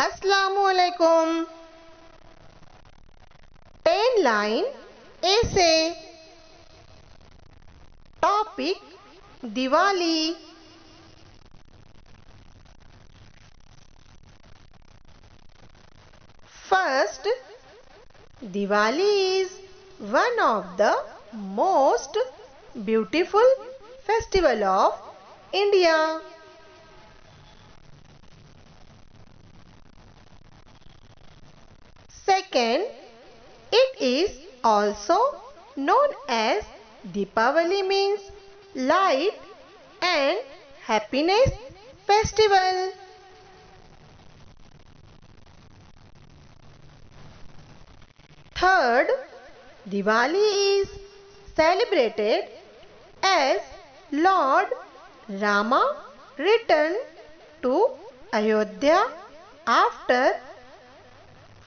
Assalamualaikum. 10-line essay. Topic: Diwali. First, Diwali is one of the most beautiful festival of India. Second, it is also known as Deepavali, means light and happiness festival. Third, Diwali is celebrated as Lord Rama returned to Ayodhya after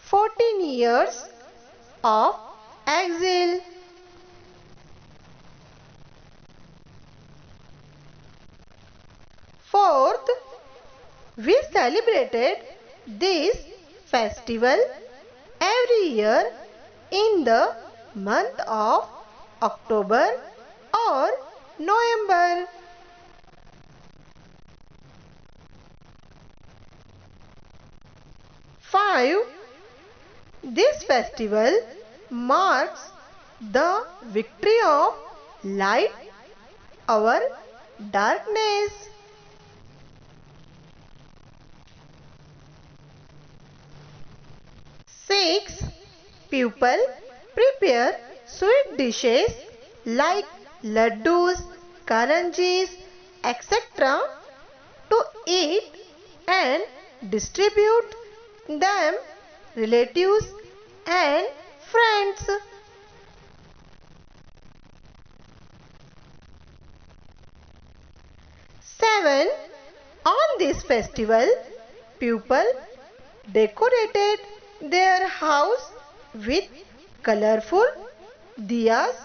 14 years of exile. Fourth, we celebrated this festival every year in the month of October or November. Five, this festival marks the victory of light over darkness. Six, people prepare sweet dishes like laddus, karanjis, etc. to eat and distribute them relatives and friends. Seven, on this festival, people decorated their house with colorful diyas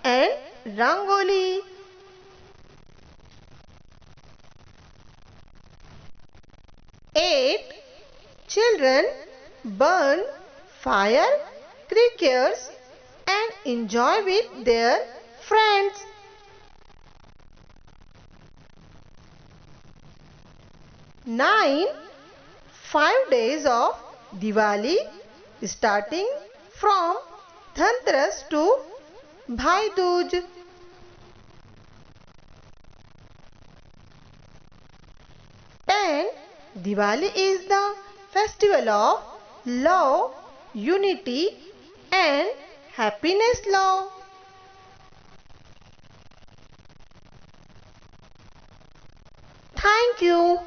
and rangoli. 8, children burn fire crackers and enjoy with their friends. 9, 5 days of Diwali starting from Dhanteras to Bhai Dooj. 10, Diwali is the festival of love, unity and happiness love. Thank you.